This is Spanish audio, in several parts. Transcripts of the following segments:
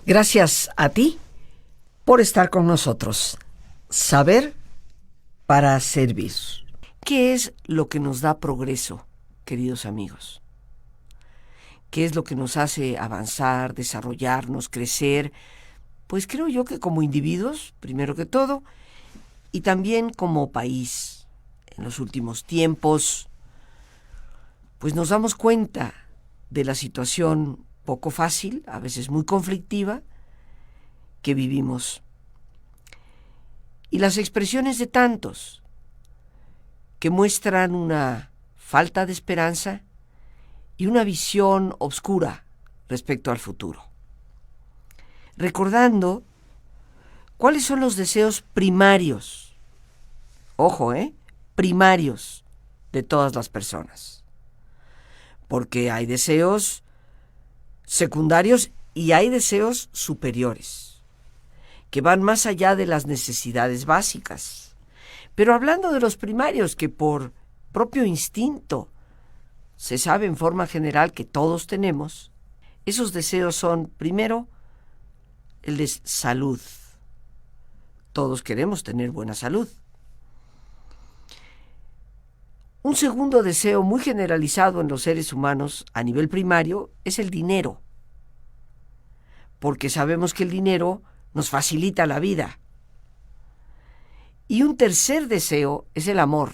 Gracias a ti por estar con nosotros. Saber para servir. ¿Qué es lo que nos da progreso, queridos amigos? ¿Qué es lo que nos hace avanzar, desarrollarnos, crecer? Pues creo yo que como individuos, primero que todo, y también como país. En los últimos tiempos, pues nos damos cuenta de la situación poco fácil, a veces muy conflictiva, que vivimos. Y las expresiones de tantos que muestran una falta de esperanza y una visión oscura respecto al futuro. Recordando cuáles son los deseos primarios, ojo, primarios de todas las personas. Porque hay deseos secundarios y hay deseos superiores, que van más allá de las necesidades básicas. Pero hablando de los primarios, que por propio instinto se sabe en forma general que todos tenemos, esos deseos son, primero, el de salud. Todos queremos tener buena salud. Un segundo deseo muy generalizado en los seres humanos a nivel primario es el dinero, porque sabemos que el dinero nos facilita la vida. Y un tercer deseo es el amor.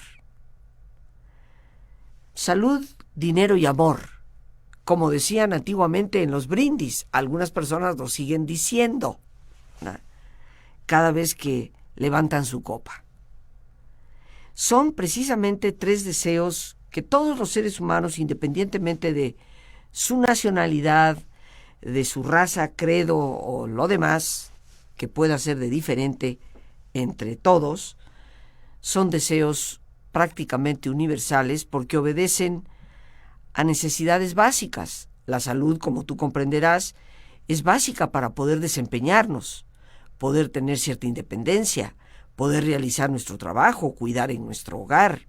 Salud, dinero y amor. Como decían antiguamente en los brindis, algunas personas lo siguen diciendo, ¿no?, cada vez que levantan su copa. Son precisamente tres deseos que todos los seres humanos, independientemente de su nacionalidad, de su raza, credo o lo demás, que pueda ser de diferente entre todos, son deseos prácticamente universales porque obedecen a necesidades básicas. La salud, como tú comprenderás, es básica para poder desempeñarnos, poder tener cierta independencia, poder realizar nuestro trabajo, cuidar en nuestro hogar.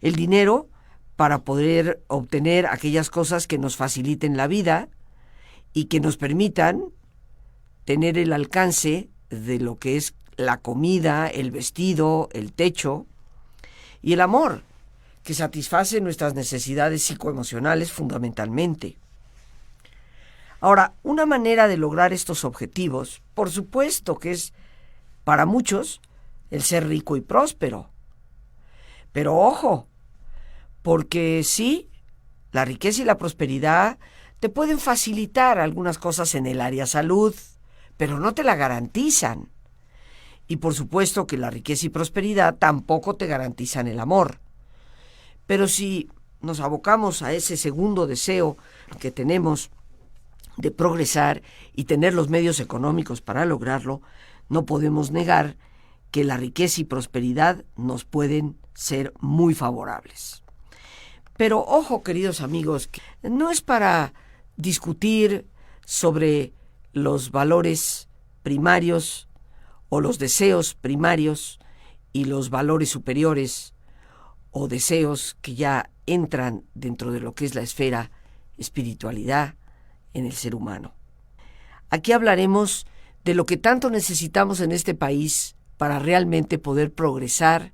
El dinero, para poder obtener aquellas cosas que nos faciliten la vida y que nos permitan tener el alcance de lo que es la comida, el vestido, el techo, y el amor, que satisface nuestras necesidades psicoemocionales fundamentalmente. Ahora, una manera de lograr estos objetivos, por supuesto que es, para muchos, el ser rico y próspero. Pero ojo, porque sí, la riqueza y la prosperidad te pueden facilitar algunas cosas en el área salud, pero no te la garantizan. Y por supuesto que la riqueza y prosperidad tampoco te garantizan el amor. Pero si nos abocamos a ese segundo deseo que tenemos de progresar y tener los medios económicos para lograrlo, no podemos negar que la riqueza y prosperidad nos pueden ser muy favorables. Pero ojo, queridos amigos, no es para discutir sobre los valores primarios o los deseos primarios y los valores superiores o deseos que ya entran dentro de lo que es la esfera espiritualidad en el ser humano. Aquí hablaremos de lo que tanto necesitamos en este país para realmente poder progresar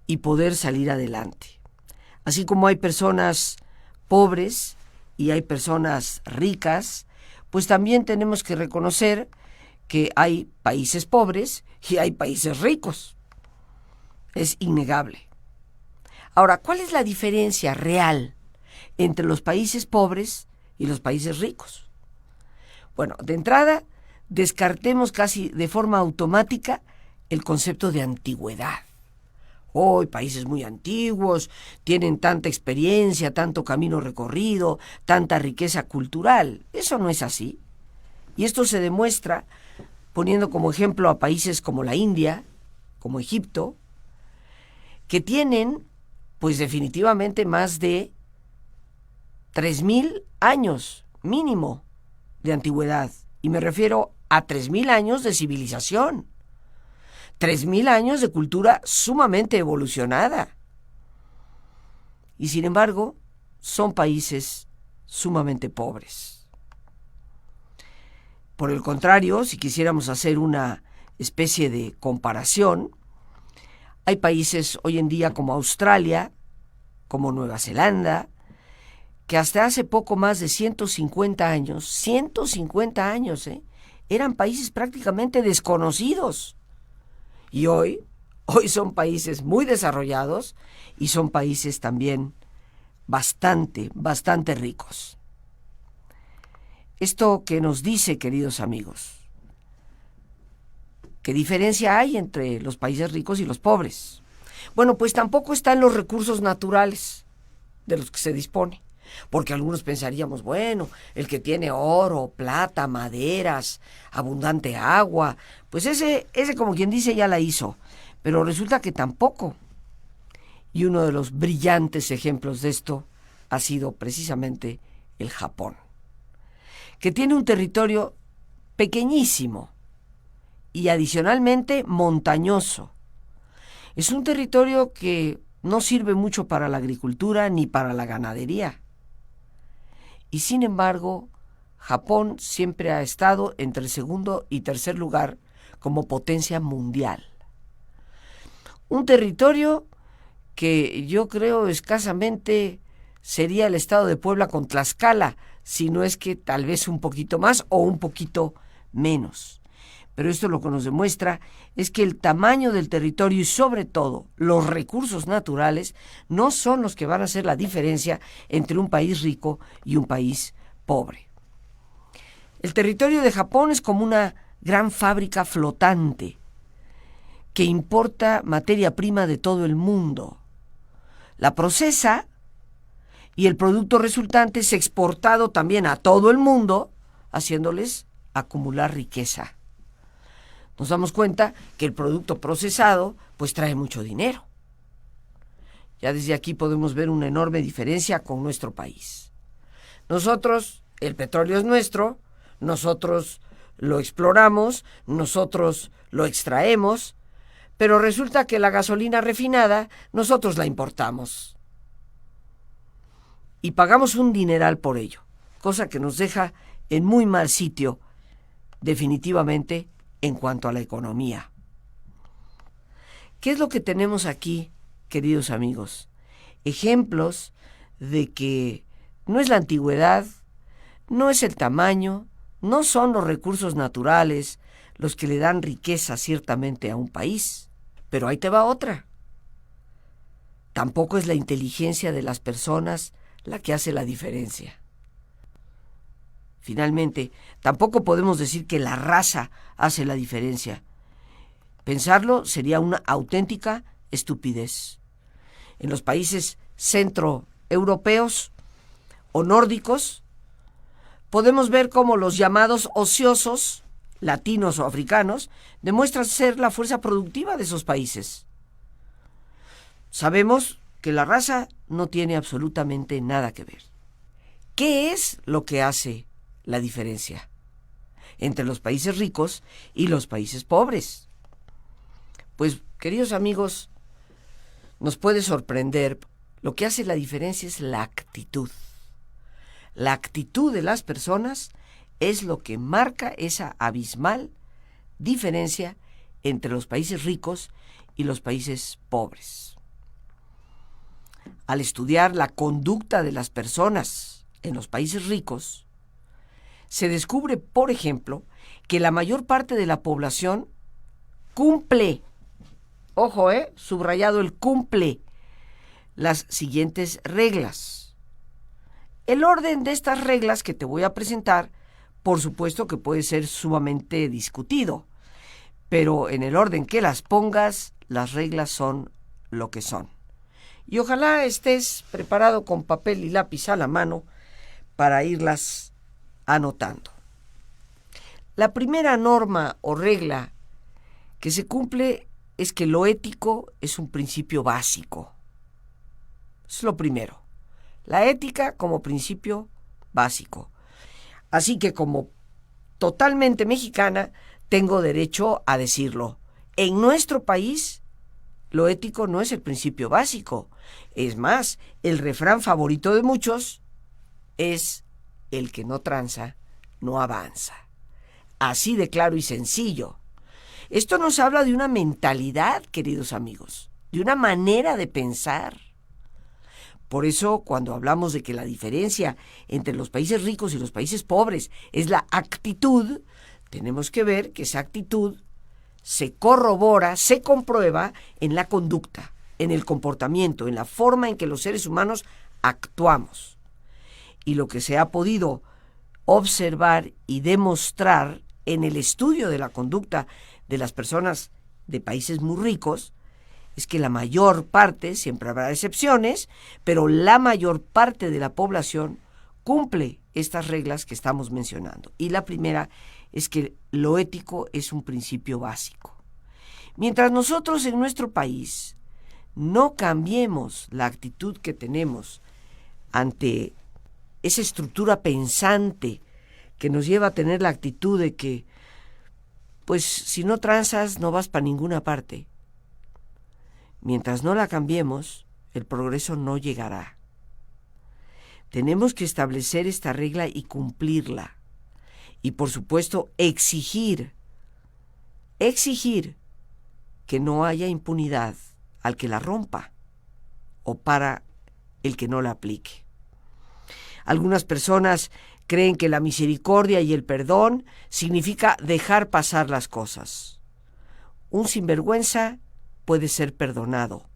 y poder salir adelante. Así como hay personas pobres y hay personas ricas, pues también tenemos que reconocer que hay países pobres y hay países ricos. Es innegable. Ahora, ¿cuál es la diferencia real entre los países pobres y los países ricos? Bueno, de entrada, descartemos casi de forma automática el concepto de antigüedad. Hoy países muy antiguos tienen tanta experiencia, tanto camino recorrido, tanta riqueza cultural. Eso no es así. Y esto se demuestra poniendo como ejemplo a países como la India, como Egipto, que tienen, pues definitivamente más de 3,000 años mínimo de antigüedad. Y me refiero a 3,000 años de civilización. 3,000 años de cultura sumamente evolucionada. Y sin embargo, son países sumamente pobres. Por el contrario, si quisiéramos hacer una especie de comparación, hay países hoy en día como Australia, como Nueva Zelanda, que hasta hace poco más de 150 años, eran países prácticamente desconocidos. Y hoy son países muy desarrollados y son países también bastante ricos. Esto que nos dice, queridos amigos, ¿qué diferencia hay entre los países ricos y los pobres? Bueno, pues tampoco están los recursos naturales de los que se dispone. Porque algunos pensaríamos, bueno, el que tiene oro, plata, maderas, abundante agua, pues ese como quien dice ya la hizo. Pero resulta que tampoco. Y uno de los brillantes ejemplos de esto ha sido precisamente el Japón, que tiene un territorio pequeñísimo y adicionalmente montañoso. Es un territorio que no sirve mucho para la agricultura ni para la ganadería. Y sin embargo, Japón siempre ha estado entre el segundo y tercer lugar como potencia mundial. Un territorio que yo creo escasamente sería el estado de Puebla con Tlaxcala, si no es que tal vez un poquito más o un poquito menos. Pero esto lo que nos demuestra es que el tamaño del territorio y sobre todo los recursos naturales no son los que van a hacer la diferencia entre un país rico y un país pobre. El territorio de Japón es como una gran fábrica flotante que importa materia prima de todo el mundo, la procesa y el producto resultante es exportado también a todo el mundo, haciéndoles acumular riqueza. Nos damos cuenta que el producto procesado pues trae mucho dinero. Ya desde aquí podemos ver una enorme diferencia con nuestro país. Nosotros, el petróleo es nuestro, nosotros lo exploramos, nosotros lo extraemos, pero resulta que la gasolina refinada nosotros la importamos. Y pagamos un dineral por ello, cosa que nos deja en muy mal sitio, definitivamente, en cuanto a la economía. ¿Qué es lo que tenemos aquí, queridos amigos? Ejemplos de que no es la antigüedad, no es el tamaño, no son los recursos naturales los que le dan riqueza ciertamente a un país. Pero ahí te va otra. Tampoco es la inteligencia de las personas la que hace la diferencia. Finalmente, tampoco podemos decir que la raza hace la diferencia. Pensarlo sería una auténtica estupidez. En los países centroeuropeos o nórdicos, podemos ver cómo los llamados ociosos, latinos o africanos, demuestran ser la fuerza productiva de esos países. Sabemos que la raza no tiene absolutamente nada que ver. ¿Qué es lo que hace la diferencia entre los países ricos y los países pobres? Pues, queridos amigos, nos puede sorprender. Lo que hace la diferencia es la actitud. La actitud de las personas es lo que marca esa abismal diferencia entre los países ricos y los países pobres. Al estudiar la conducta de las personas en los países ricos, se descubre, por ejemplo, que la mayor parte de la población cumple, ojo, subrayado el cumple, las siguientes reglas. El orden de estas reglas que te voy a presentar, por supuesto que puede ser sumamente discutido, pero en el orden que las pongas, las reglas son lo que son. Y ojalá estés preparado con papel y lápiz a la mano para irlas anotando. La primera norma o regla que se cumple es que lo ético es un principio básico. Es lo primero. La ética como principio básico. Así que como totalmente mexicana, tengo derecho a decirlo. En nuestro país, lo ético no es el principio básico. Es más, el refrán favorito de muchos es: el que no tranza, no avanza. así de claro y sencillo. Esto nos habla de una mentalidad, queridos amigos, de una manera de pensar. Por eso, cuando hablamos de que la diferencia entre los países ricos y los países pobres es la actitud, tenemos que ver que esa actitud se corrobora, se comprueba en la conducta, en el comportamiento, en la forma en que los seres humanos actuamos. Y lo que se ha podido observar y demostrar en el estudio de la conducta de las personas de países muy ricos es que la mayor parte, siempre habrá excepciones, pero la mayor parte de la población cumple estas reglas que estamos mencionando. Y la primera es que lo ético es un principio básico. Mientras nosotros en nuestro país no cambiemos la actitud que tenemos ante esa estructura pensante que nos lleva a tener la actitud de que, pues, si no transas no vas para ninguna parte. Mientras no la cambiemos, el progreso no llegará. Tenemos que establecer esta regla y cumplirla. Y por supuesto, exigir que no haya impunidad al que la rompa o para el que no la aplique. Algunas personas creen que la misericordia y el perdón significa dejar pasar las cosas. Un sinvergüenza puede ser perdonado,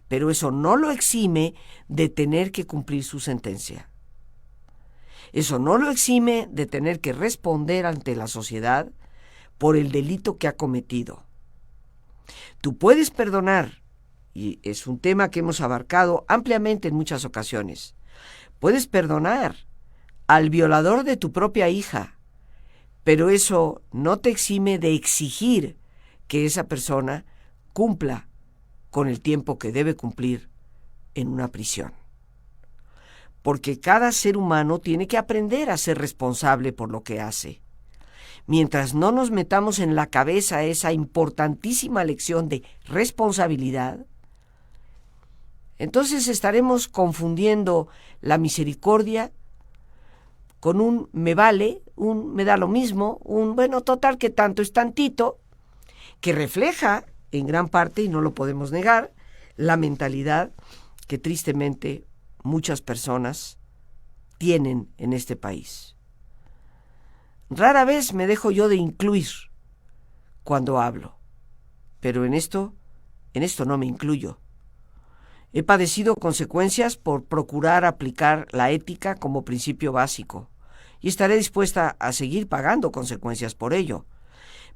pero eso no lo exime de tener que cumplir su sentencia. Eso no lo exime de tener que responder ante la sociedad por el delito que ha cometido. Tú puedes perdonar, y es un tema que hemos abarcado ampliamente en muchas ocasiones. Puedes perdonar al violador de tu propia hija, pero eso no te exime de exigir que esa persona cumpla con el tiempo que debe cumplir en una prisión. Porque cada ser humano tiene que aprender a ser responsable por lo que hace. Mientras no nos metamos en la cabeza esa importantísima lección de responsabilidad, entonces estaremos confundiendo la misericordia con un me vale, un me da lo mismo, un bueno, total que tanto es tantito, que refleja en gran parte, y no lo podemos negar, la mentalidad que tristemente muchas personas tienen en este país. Rara vez me dejo yo de incluir cuando hablo, pero en esto no me incluyo. He padecido consecuencias por procurar aplicar la ética como principio básico y estaré dispuesta a seguir pagando consecuencias por ello,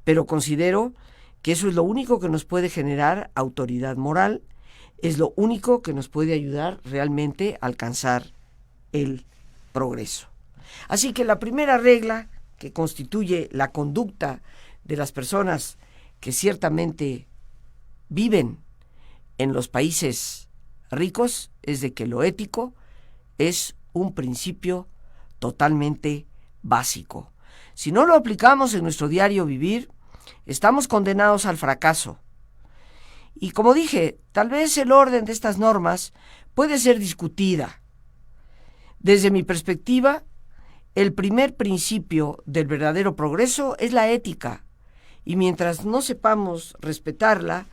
pero considero que eso es lo único que nos puede generar autoridad moral, es lo único que nos puede ayudar realmente a alcanzar el progreso. Así que la primera regla que constituye la conducta de las personas que ciertamente viven en los países ricos es de que lo ético es un principio totalmente básico. Si no lo aplicamos en nuestro diario vivir, estamos condenados al fracaso. Y como dije, tal vez el orden de estas normas puede ser discutida. Desde mi perspectiva, el primer principio del verdadero progreso es la ética, y mientras no sepamos respetarla,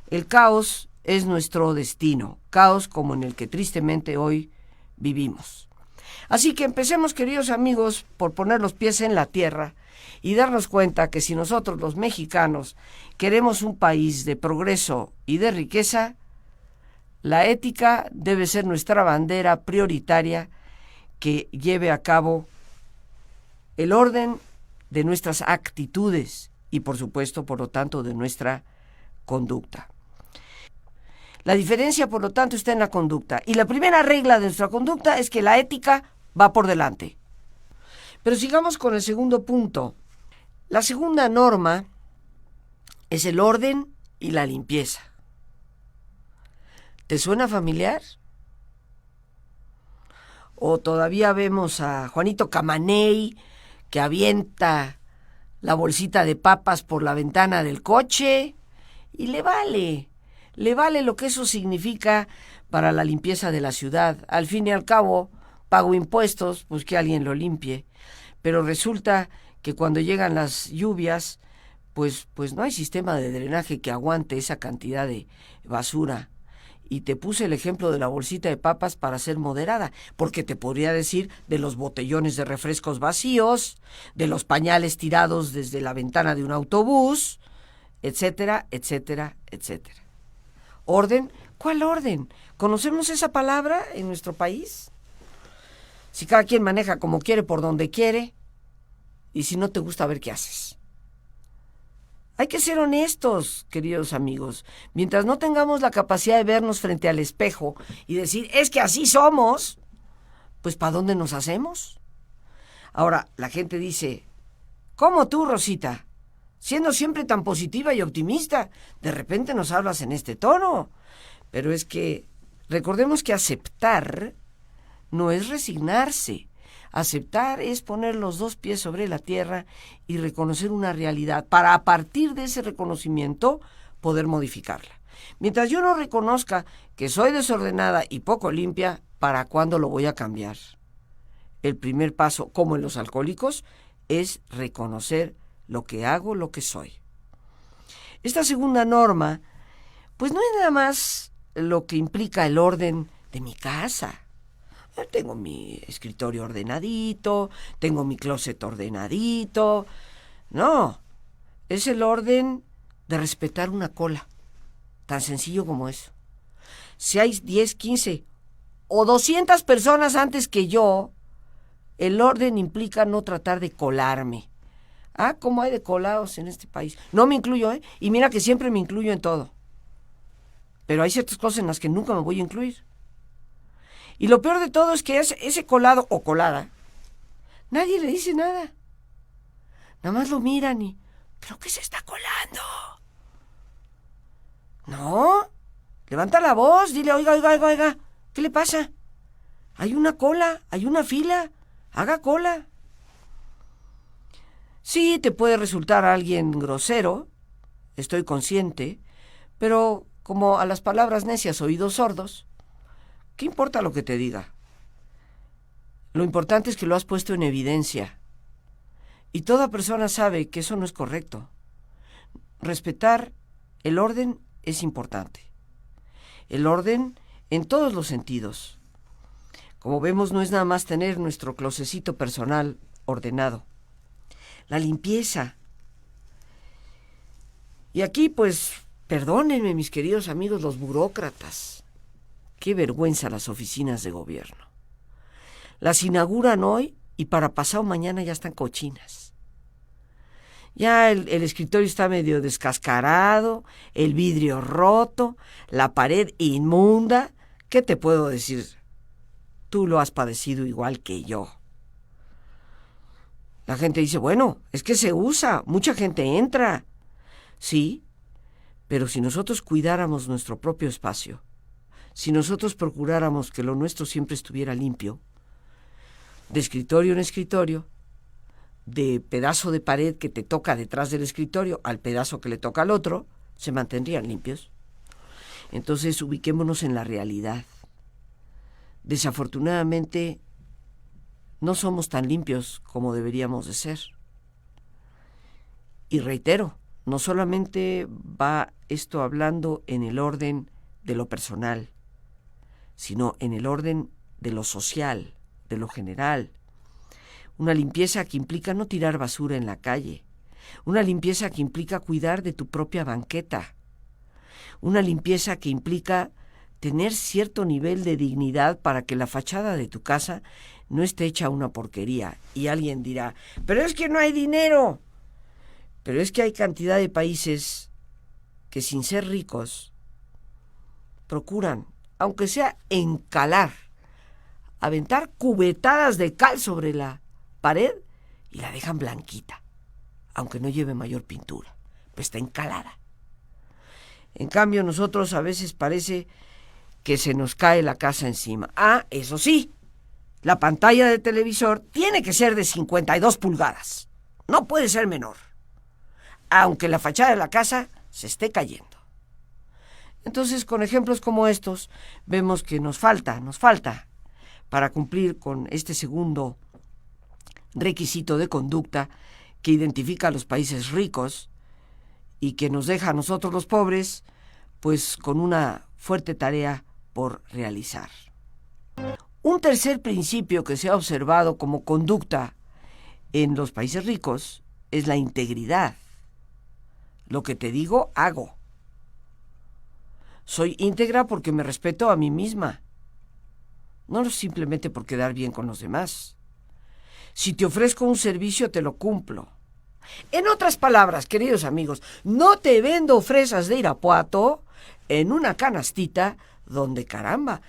el caos es nuestro destino, caos como en el que tristemente hoy vivimos. Así que empecemos, queridos amigos, por poner los pies en la tierra y darnos cuenta que si nosotros los mexicanos queremos un país de progreso y de riqueza, la ética debe ser nuestra bandera prioritaria que lleve a cabo el orden de nuestras actitudes y, por supuesto, por lo tanto, de nuestra conducta. La diferencia, por lo tanto, está en la conducta. Y la primera regla de nuestra conducta es que la ética va por delante. Pero sigamos con el segundo punto. La segunda norma es el orden y la limpieza. ¿Te suena familiar? ¿O todavía vemos a Juanito Camaney que avienta la bolsita de papas por la ventana del coche y le vale lo que eso significa para la limpieza de la ciudad? Al fin y al cabo, pago impuestos, pues que alguien lo limpie. Pero resulta que cuando llegan las lluvias, pues no hay sistema de drenaje que aguante esa cantidad de basura. Y te puse el ejemplo de la bolsita de papas para ser moderada, porque te podría decir de los botellones de refrescos vacíos, de los pañales tirados desde la ventana de un autobús, etcétera, etcétera, etcétera. ¿Orden? ¿Cuál orden? ¿Conocemos esa palabra en nuestro país? Si cada quien maneja como quiere, por donde quiere, y si no te gusta, a ver qué haces. Hay que ser honestos, queridos amigos. Mientras no tengamos la capacidad de vernos frente al espejo y decir, es que así somos, pues ¿para dónde nos hacemos? Ahora, la gente dice, ¿cómo tú, Rosita? Siendo siempre tan positiva y optimista, de repente nos hablas en este tono. Pero es que recordemos que aceptar no es resignarse. Aceptar es poner los dos pies sobre la tierra y reconocer una realidad para a partir de ese reconocimiento poder modificarla. Mientras yo no reconozca que soy desordenada y poco limpia, ¿para cuándo lo voy a cambiar? El primer paso, como en los alcohólicos, es reconocer lo que hago, lo que soy. Esta segunda norma, pues no es nada más lo que implica el orden de mi casa. Tengo mi escritorio ordenadito, tengo mi closet ordenadito. No, es el orden de respetar una cola, tan sencillo como eso. Si hay 10, 15 o 200 personas antes que yo, el orden implica no tratar de colarme. Ah, ¿cómo hay de colados en este país? No me incluyo, ¿eh? Y mira que siempre me incluyo en todo. Pero hay ciertas cosas en las que nunca me voy a incluir. Y lo peor de todo es que ese colado o colada, nadie le dice nada. Nada más lo miran y, ¿pero qué se está colando? No, levanta la voz, dile, oiga, ¿qué le pasa? Hay una cola, hay una fila, haga cola. Sí, te puede resultar alguien grosero, estoy consciente, pero como a las palabras necias oídos sordos, ¿qué importa lo que te diga? Lo importante es que lo has puesto en evidencia. Y toda persona sabe que eso no es correcto. Respetar el orden es importante. El orden en todos los sentidos. Como vemos, no es nada más tener nuestro closecito personal ordenado. La limpieza. Y aquí, pues, perdónenme, mis queridos amigos, los burócratas. Qué vergüenza las oficinas de gobierno. Las inauguran hoy y para pasado mañana ya están cochinas. Ya el escritorio está medio descascarado, el vidrio roto, la pared inmunda. ¿Qué te puedo decir? Tú lo has padecido igual que yo. La gente dice, bueno, es que se usa, mucha gente entra. Sí, pero si nosotros cuidáramos nuestro propio espacio, si nosotros procuráramos que lo nuestro siempre estuviera limpio, de escritorio en escritorio, de pedazo de pared que te toca detrás del escritorio al pedazo que le toca al otro, se mantendrían limpios. Entonces, ubiquémonos en la realidad. Desafortunadamente, no somos tan limpios como deberíamos de ser. Y reitero, no solamente va esto hablando en el orden de lo personal, sino en el orden de lo social, de lo general. Una limpieza que implica no tirar basura en la calle. Una limpieza que implica cuidar de tu propia banqueta. Una limpieza que implica tener cierto nivel de dignidad para que la fachada de tu casa no esté hecha una porquería. Y alguien dirá, pero es que no hay dinero. Pero es que hay cantidad de países que sin ser ricos procuran, aunque sea encalar, aventar cubetadas de cal sobre la pared y la dejan blanquita, aunque no lleve mayor pintura, pues está encalada. En cambio, nosotros a veces parece que se nos cae la casa encima. Ah, eso sí, la pantalla de televisor tiene que ser de 52 pulgadas. No puede ser menor, aunque la fachada de la casa se esté cayendo. Entonces, con ejemplos como estos, vemos que nos falta para cumplir con este segundo requisito de conducta, que identifica a los países ricos y que nos deja a nosotros los pobres, pues con una fuerte tarea por realizar. Un tercer principio que se ha observado como conducta en los países ricos es la integridad. Lo que te digo, hago. Soy íntegra porque me respeto a mí misma, no simplemente por quedar bien con los demás. Si te ofrezco un servicio, te lo cumplo. En otras palabras, queridos amigos, no te vendo fresas de Irapuato en una canastita donde, caramba,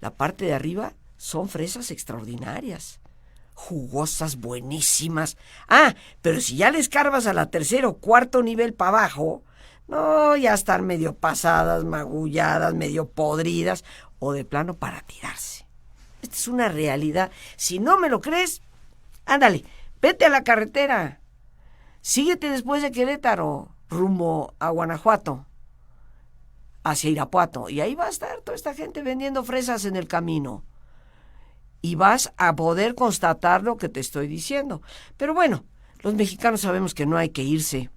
la parte de arriba son fresas extraordinarias, jugosas, buenísimas. Pero si ya le escarbas a la tercero o cuarto nivel para abajo, no, ya están medio pasadas, magulladas, medio podridas o de plano para tirarse. Esta es una realidad. Si no me lo crees, ándale, vete a la carretera. Síguete después de Querétaro, rumbo a Guanajuato, hacia Irapuato. Y ahí va a estar toda esta gente vendiendo fresas en el camino. Y vas a poder constatar lo que te estoy diciendo. Pero bueno, los mexicanos sabemos que no hay que irse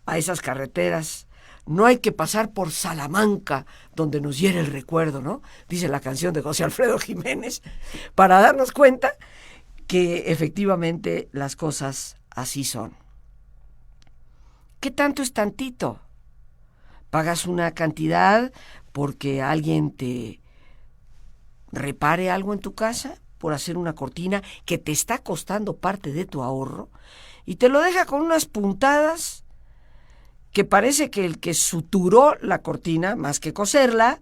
a esas carreteras. No hay que pasar por Salamanca, donde nos hiere el recuerdo, ¿no? Dice la canción de José Alfredo Jiménez, para darnos cuenta que efectivamente las cosas así son. ¿Qué tanto es tantito? ¿Pagas una cantidad porque alguien te repare algo en tu casa? ¿Por hacer una cortina que te está costando parte de tu ahorro? Y te lo deja con unas puntadas que parece que el que suturó la cortina, más que coserla,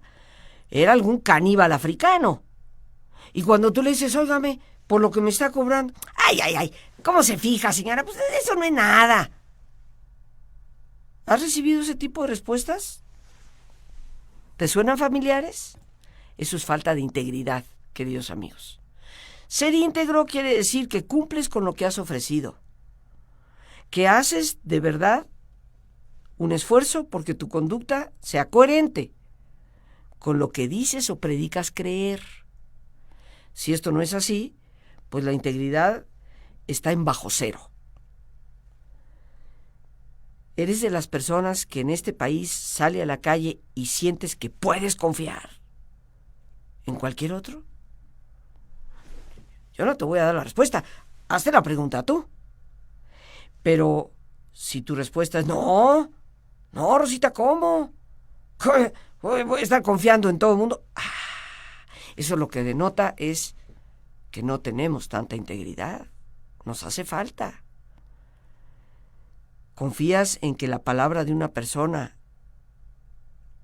era algún caníbal africano. Y cuando tú le dices, óigame, por lo que me está cobrando, ay, ¿cómo se fija, señora? Pues eso no es nada. ¿Has recibido ese tipo de respuestas? ¿Te suenan familiares? Eso es falta de integridad, queridos amigos. Ser íntegro quiere decir que cumples con lo que has ofrecido, que haces de verdad un esfuerzo porque tu conducta sea coherente con lo que dices o predicas creer. Si esto no es así, pues la integridad está en bajo cero. ¿Eres de las personas que en este país sale a la calle y sientes que puedes confiar en cualquier otro? Yo no te voy a dar la respuesta. Hazte la pregunta tú. Pero si tu respuesta es no, Rosita, ¿cómo? Voy a estar confiando en todo el mundo. Eso lo que denota es que no tenemos tanta integridad. Nos hace falta. ¿Confías en que la palabra de una persona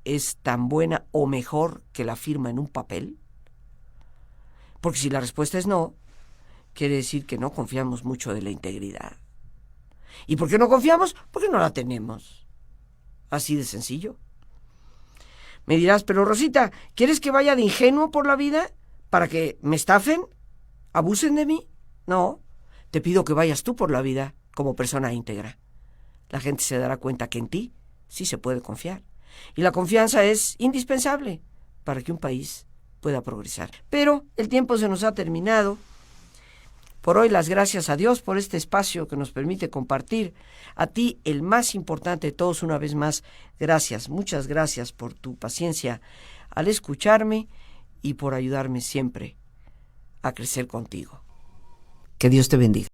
es tan buena o mejor que la firma en un papel? Porque si la respuesta es no, quiere decir que no confiamos mucho de la integridad. ¿Y por qué no confiamos? Porque no la tenemos. Así de sencillo. Me dirás, pero Rosita, ¿quieres que vaya de ingenuo por la vida para que me estafen? ¿Abusen de mí? No, te pido que vayas tú por la vida como persona íntegra. La gente se dará cuenta que en ti sí se puede confiar. Y la confianza es indispensable para que un país pueda progresar. Pero el tiempo se nos ha terminado. Por hoy las gracias a Dios por este espacio que nos permite compartir. A ti, el más importante de todos, una vez más, gracias, muchas gracias por tu paciencia al escucharme y por ayudarme siempre a crecer contigo. Que Dios te bendiga.